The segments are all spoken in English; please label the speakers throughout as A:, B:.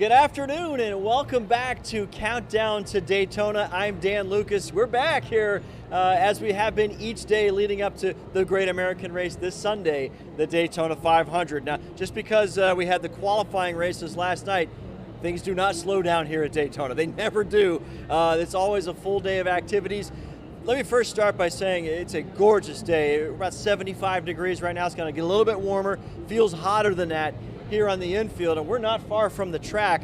A: Good afternoon and welcome back to Countdown to Daytona. I'm Dan Lucas. We're back here as we have been each day leading up to the Great American Race this Sunday, the Daytona 500. Now, just because we had the qualifying races last night, things do not slow down here at Daytona. They never do. It's always a full day of activities. Let me first start by saying it's a gorgeous day. We're about 75 degrees right now. It's going to get a little bit warmer. Feels hotter than that here on the infield, and we're not far from the track,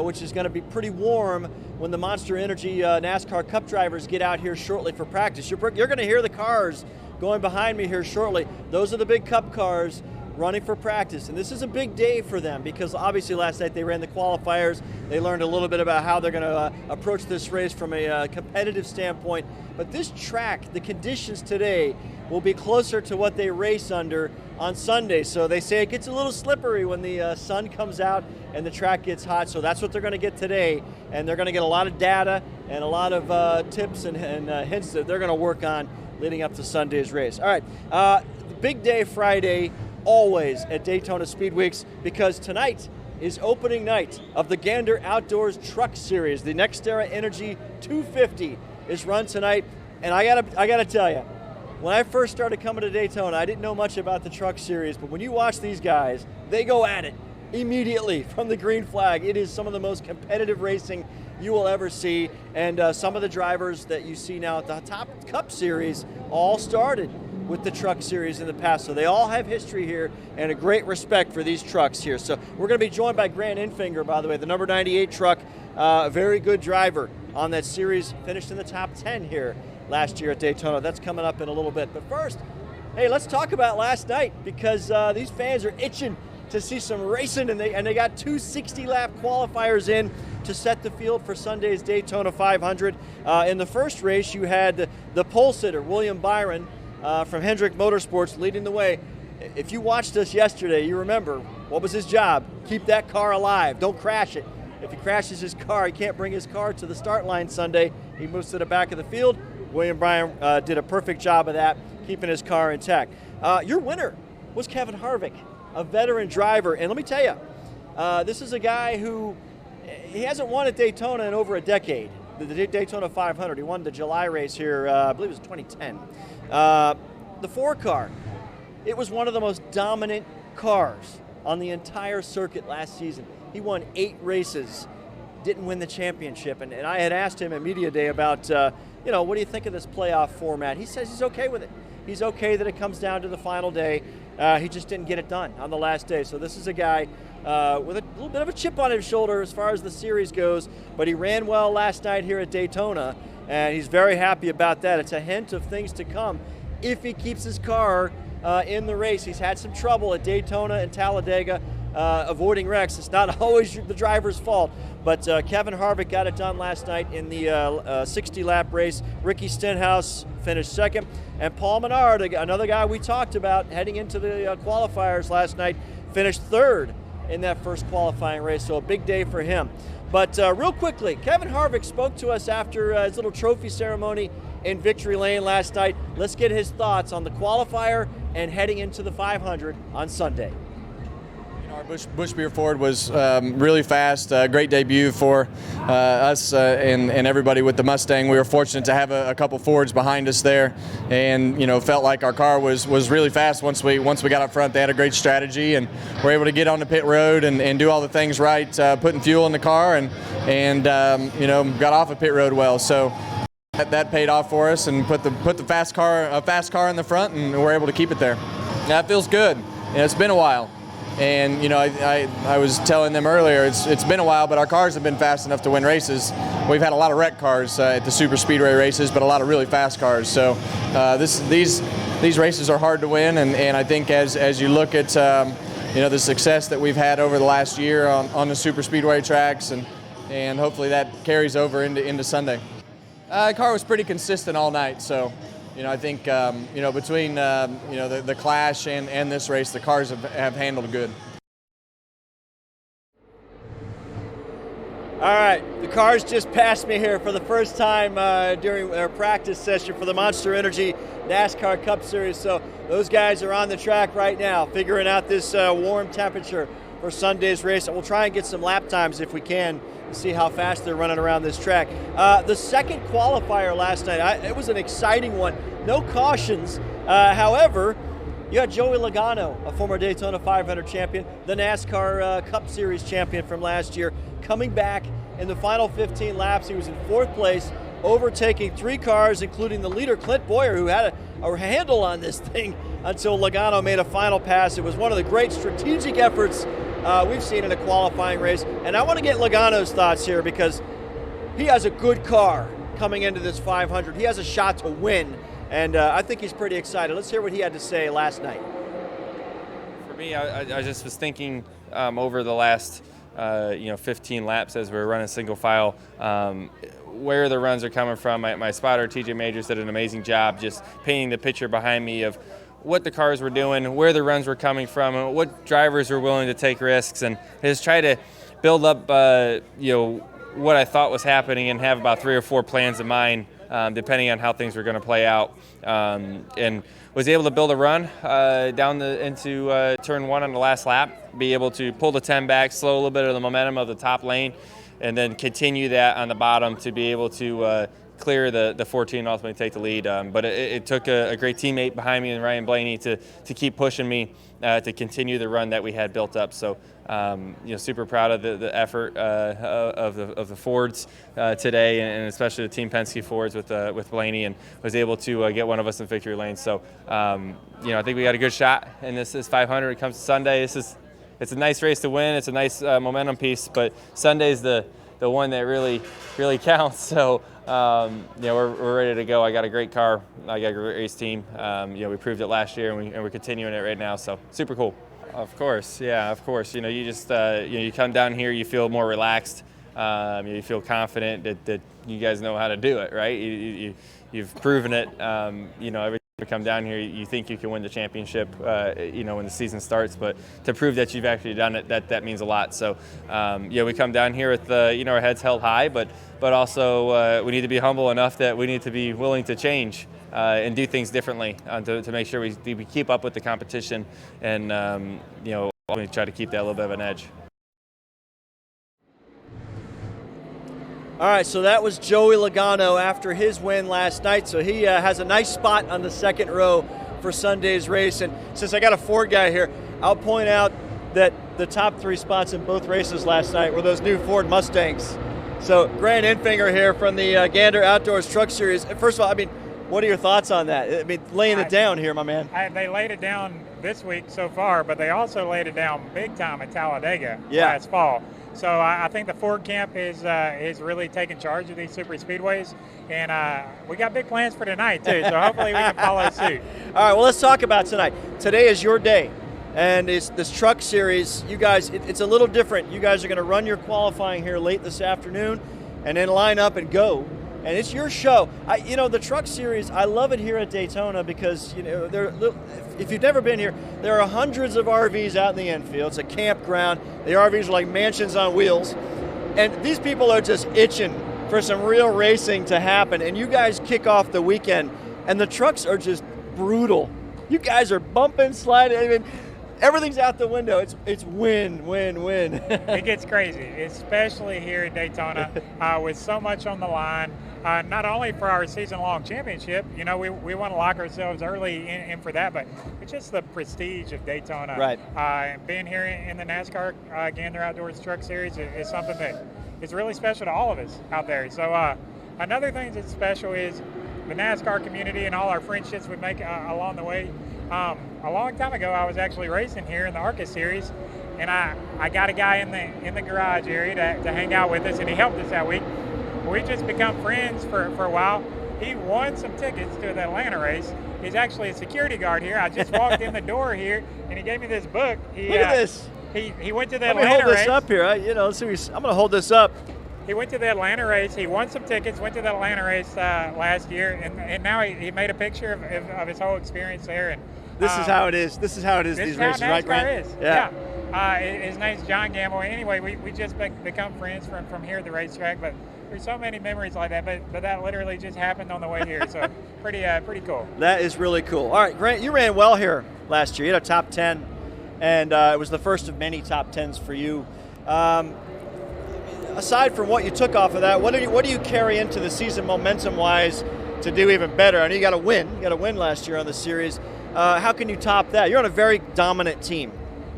A: which is going to be pretty warm when the Monster Energy NASCAR Cup drivers get out here shortly for practice. You're going to hear the cars going behind me here shortly. Those are the big Cup cars running for practice, and this is a big day for them because obviously last night they ran the qualifiers. They learned a little bit about how they're going to approach this race from a competitive standpoint, but this track, the conditions today will be closer to what they race under on Sunday. So they say it gets a little slippery when the sun comes out and the track gets hot. So that's what they're going to get today. And they're going to get a lot of data and a lot of tips and hints that they're going to work on leading up to Sunday's race. All right, big day Friday, always at Daytona Speedweeks, because tonight is opening night of the Gander Outdoors Truck Series. The NextEra Energy 250 is run tonight. And I gotta tell you, when I first started coming to Daytona, I didn't know much about the truck series, but when you watch these guys, they go at it immediately from the green flag. It is some of the most competitive racing you will ever see, and some of the drivers that you see now at the top Cup Series all started with the truck series in the past, so they all have history here and a great respect for these trucks here. So we're going to be joined by Grant Enfinger, by the way, the number 98 truck, a very good driver on that series, finished in the top 10 here last year at Daytona. That's coming up in a little bit. But first, hey, let's talk about last night, because these fans are itching to see some racing, and they got two 60-lap qualifiers in to set the field for Sunday's Daytona 500. In the first race, you had the pole sitter, William Byron, from Hendrick Motorsports, leading the way. If you watched us yesterday, you remember, what was his job? Keep that car alive. Don't crash it. If he crashes his car, he can't bring his car to the start line Sunday. He moves to the back of the field. William Byron did a perfect job of that, keeping his car intact. Your winner was Kevin Harvick, a veteran driver. And let me tell you, this is a guy who, he hasn't won at Daytona in over a decade. The Daytona 500, he won the July race here, I believe it was 2010. The 4-car, it was one of the most dominant cars on the entire circuit last season. He won 8 races, didn't win the championship. And I had asked him at Media Day about, what do you think of this playoff format? He says he's okay with it. He's okay that it comes down to the final day. He just didn't get it done on the last day. So this is a guy with a little bit of a chip on his shoulder as far as the series goes, but he ran well last night here at Daytona, and he's very happy about that. It's a hint of things to come if he keeps his car in the race. He's had some trouble at Daytona and Talladega avoiding wrecks. It's not always the driver's fault, but Kevin Harvick got it done last night in the 60-lap race. Ricky Stenhouse finished second, and Paul Menard, another guy we talked about heading into the qualifiers last night, finished third in that first qualifying race, so a big day for him. But real quickly, Kevin Harvick spoke to us after his little trophy ceremony in Victory Lane last night. Let's get his thoughts on the qualifier and heading into the 500 on Sunday.
B: Our Busch Beer Ford was really fast, great debut for us and everybody with the Mustang. We were fortunate to have a couple Fords behind us there, and felt like our car was really fast once we got up front. They had a great strategy and were able to get on the pit road and do all the things right, putting fuel in the car and got off a pit road well. So that paid off for us and put the fast car in the front, and we're able to keep it there. That feels good. It's been a while. And I was telling them earlier, it's been a while, but our cars have been fast enough to win races. We've had a lot of wreck cars at the super speedway races, but a lot of really fast cars. So these races are hard to win, and I think as you look at the success that we've had over the last year on the super speedway tracks, and hopefully that carries over into Sunday. The car was pretty consistent all night, so. I think, between, the Clash and this race, the cars have handled good.
A: All right, the cars just passed me here for the first time during our practice session for the Monster Energy NASCAR Cup Series. So those guys are on the track right now, figuring out this warm temperature for Sunday's race. And we'll try and get some lap times if we can to see how fast they're running around this track. The second qualifier last night, it was an exciting one. No cautions. However, you had Joey Logano, a former Daytona 500 champion, the NASCAR Cup Series champion from last year, coming back in the final 15 laps. He was in fourth place, overtaking 3 cars, including the leader, Clint Boyer, who had a handle on this thing until Logano made a final pass. It was one of the great strategic efforts we've seen in a qualifying race. And I want to get Logano's thoughts here because he has a good car coming into this 500. He has a shot to win. And I think he's pretty excited. Let's hear what he had to say last night.
C: For me, I just was thinking over the last 15 laps as we were running single file, where the runs are coming from. My spotter, TJ Majors, did an amazing job just painting the picture behind me of what the cars were doing, where the runs were coming from, and what drivers were willing to take risks, and just try to build up what I thought was happening and have about 3 or 4 plans in mind, depending on how things were going to play out, and was able to build a run down into turn 1 on the last lap, be able to pull the 10 back, slow a little bit of the momentum of the top lane, and then continue that on the bottom to be able to clear the 14 and ultimately take the lead. But it took a great teammate behind me and Ryan Blaney to keep pushing me to continue the run that we had built up. So super proud of the effort of the Fords today, and especially the Team Penske Fords with Blaney, and was able to get one of us in victory lane. So I think we got a good shot in this 500. It comes to Sunday. It's a nice race to win. It's a nice momentum piece, but Sunday's the one that really counts. So we're ready to go. I got a great car. I got a great race team. We proved it last year, and we're continuing it right now. So super cool. Of course, yeah, of course. You just you come down here, you feel more relaxed. You feel confident that you guys know how to do it, right? You've proven it. Every time you come down here, you think you can win the championship. When the season starts, but to prove that you've actually done it, that means a lot. So, we come down here with our heads held high, but also we need to be humble enough that we need to be willing to change and do things differently to make sure we keep up with the competition, and we try to keep that a little bit of an edge.
A: All right, so that was Joey Logano after his win last night. So he has a nice spot on the second row for Sunday's race. And since I got a Ford guy here, I'll point out that the top 3 spots in both races last night were those new Ford Mustangs. So Grant Enfinger here from the Gander Outdoors Truck Series. First of all, what are your thoughts on that? Laying it down here, my man.
D: They laid it down this week so far, but they also laid it down big time at Talladega last fall. So I think the Ford camp is really taking charge of these super speedways, and we got big plans for tonight too. So hopefully we can follow suit.
A: All right, well, let's talk about tonight. Today is your day, and it's this truck series. You guys, it's a little different. You guys are going to run your qualifying here late this afternoon, and then line up and go. And it's your show. The truck series, I love it here at Daytona because, if you've never been here, there are hundreds of RVs out in the infield. It's a campground. The RVs are like mansions on wheels. And these people are just itching for some real racing to happen. And you guys kick off the weekend, and the trucks are just brutal. You guys are bumping, sliding. Everything's out the window. It's win, win, win.
D: It gets crazy, especially here at Daytona with so much on the line. Not only for our season-long championship, we want to lock ourselves early in for that, but it's just the prestige of Daytona.
A: Right.
D: Being here in the NASCAR Gander Outdoors Truck Series is something that is really special to all of us out there. So another thing that's special is the NASCAR community and all our friendships we make along the way. A long time ago, I was actually racing here in the ARCA Series, and I got a guy in the garage area to hang out with us, and he helped us that week. We just become friends for a while. He won some tickets to the Atlanta race. He's actually a security guard here. I just walked in the door here, and he gave me this book.
A: Look at this.
D: He went to the
A: Let me
D: Atlanta
A: hold
D: race.
A: this up here. I'm going to hold this up.
D: He went to the Atlanta race. He won some tickets, went to the Atlanta race last year, and now he made a picture of his whole experience there. And
A: this is how it is. This is how it is. These races, right, Grant?
D: Yeah. His name's John Gamble. Anyway, we just become friends from here at the racetrack, but there's so many memories like that, but that literally just happened on the way here, so pretty cool.
A: That is really cool. All right, Grant, you ran well here last year. You had a top 10 and it was the first of many top 10s for you. Aside from what you took off of that, what do you carry into the season momentum-wise to do even better? I know you got a win. You got a win last year on the series. How can you top that? You're on a very dominant team.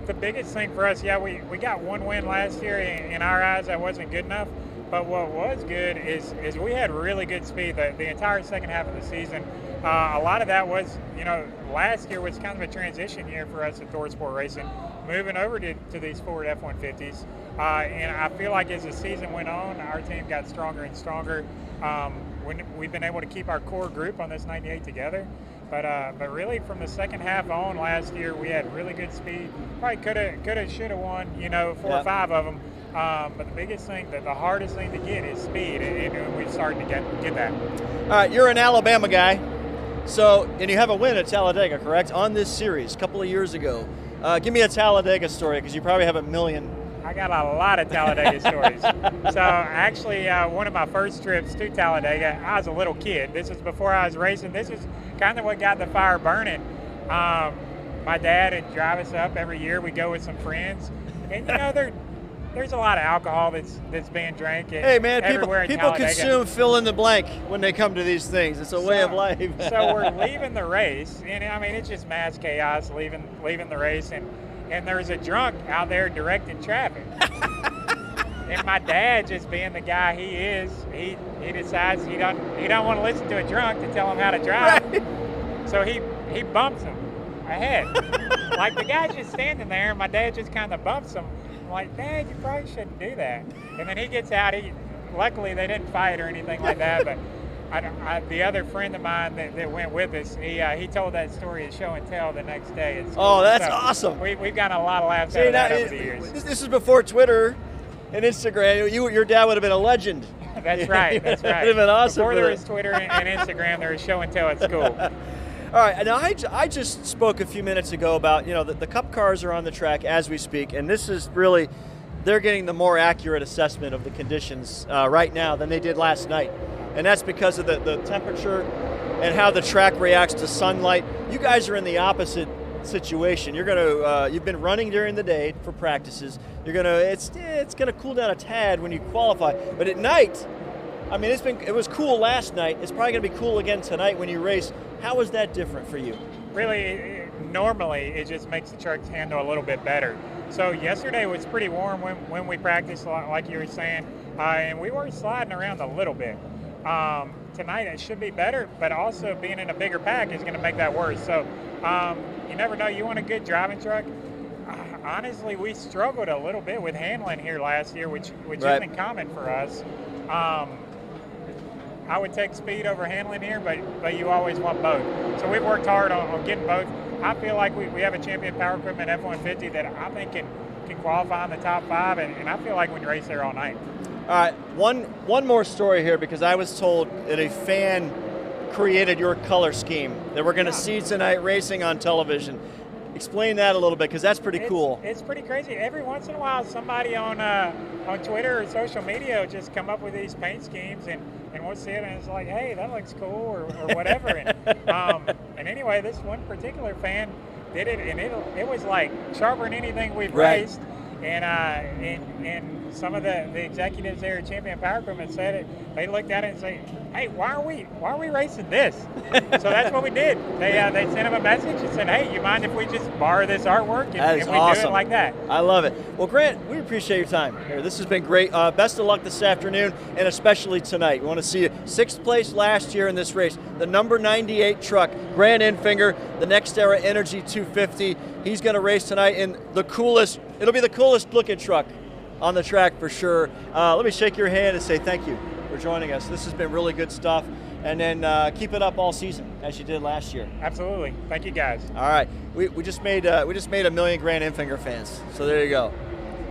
D: The biggest thing for us, we got one win last year. In our eyes, that wasn't good enough. But what was good is we had really good speed the entire second half of the season. A lot of that was, last year was kind of a transition year for us at ThorSport Racing, moving over to these Ford F-150s. And I feel like as the season went on, our team got stronger and stronger. We've been able to keep our core group on this 98 together. But really from the second half on last year, we had really good speed. Probably could have, should have won, 4 or 5 of them. But the biggest thing, the hardest thing to get is speed, and we're starting to get that.
A: All right, you're an Alabama guy, and you have a win at Talladega, correct, on this series a couple of years ago. Give me a Talladega story, because you probably have a million.
D: I got a lot of Talladega stories. So actually, one of my first trips to Talladega, I was a little kid. This is before I was racing. This is kind of what got the fire burning. My dad would drive us up every year. We go with some friends, and there's a lot of alcohol that's being drank.
A: Hey man, people
D: Talladega.
A: consume fill in the blank when they come to these things. It's a way of life.
D: So we're leaving the race, and I mean it's just mass chaos leaving the race, and there's a drunk out there directing traffic. And my dad, just being the guy he is, he decides he don't want to listen to a drunk to tell him how to drive.
A: Right.
D: So he bumps him ahead. Like the guy's just standing there, and my dad just kind of bumps him. I'm like, Dad, you probably shouldn't do that. And then he gets out. Luckily they didn't fight or anything like that, but the other friend of mine that went with us, he told that story at show and tell the next day at school.
A: Oh, that's awesome.
D: We've gotten a lot of laughs out of that over the years.
A: This is before Twitter and Instagram. Your dad would have been a legend.
D: That's right. That's right.
A: It would have been awesome.
D: Before there was Twitter and Instagram, there was show and tell at school.
A: All right, now I just spoke a few minutes ago about, the Cup cars are on the track as we speak, and this is really, they're getting the more accurate assessment of the conditions right now than they did last night. And that's because of the temperature and how the track reacts to sunlight. You guys are in the opposite situation. You've been running during the day for practices. It's gonna cool down a tad when you qualify, but at night, I mean, it was cool last night. It's probably gonna be cool again tonight when you race. How is that different for you?
D: Really, normally it just makes the truck handle a little bit better. So yesterday was pretty warm when we practiced, like you were saying, and we were sliding around a little bit. Tonight it should be better, but also being in a bigger pack is going to make that worse. So you never know. You want a good driving truck. Honestly, we struggled a little bit with handling here last year, which
A: Right.
D: isn't common for us. I would take speed over handling here, but you always want both. So we've worked hard on getting both. I feel like we have a champion power equipment F-150 that I think can qualify in the top 5, and I feel like we can race there all night.
A: All right, one more story here, because I was told that a fan created your color scheme that we're going to see tonight racing on television. Explain that a little bit, because that's pretty cool.
D: It's pretty crazy. Every once in a while, somebody on Twitter or social media will just come up with these paint schemes, and we'll see it, and it's like, hey, that looks cool, or whatever. And anyway, this one particular fan did it, and it was like sharper than anything we've raced. And some of the executives there at Champion Power Equipment said it. They looked at it and said, "Hey, why are we racing this?" So that's what we did. They sent him a message and said, "Hey, you mind if we just borrow this artwork and we
A: awesome.
D: do it like that?"
A: I love it. Well, Grant, we appreciate your time here. This has been great. Best of luck this afternoon, and especially tonight. We want to see you 6th place last year in this race. The number 98 truck, Grant Enfinger, the Next Era Energy 250. He's going to race tonight in it'll be the coolest looking truck on the track for sure. Let me shake your hand and say thank you for joining us. This has been really good stuff. And then keep it up all season as you did last year.
D: Absolutely. Thank you, guys.
A: All right. We just made a million Grant Enfinger fans. So there you go.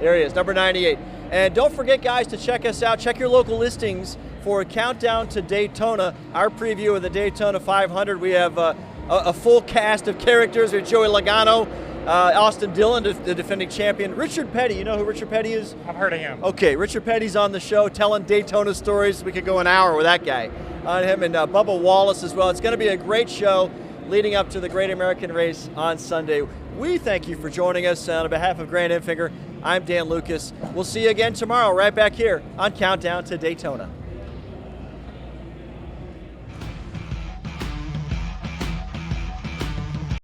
A: There he is, number 98. And don't forget, guys, to check us out. Check your local listings for Countdown to Daytona, our preview of the Daytona 500. We have a full cast of characters with Joey Logano, Austin Dillon, the defending champion. Richard Petty, you know who Richard Petty is?
D: I've heard of him.
A: Okay, Richard Petty's on the show telling Daytona stories. We could go an hour with that guy on him, and Bubba Wallace as well. It's going to be a great show. leading up to the Great American Race on Sunday. We thank you for joining us. On behalf of Grant Enfinger, I'm Dan Lucas. We'll see you again tomorrow right back here on Countdown to Daytona.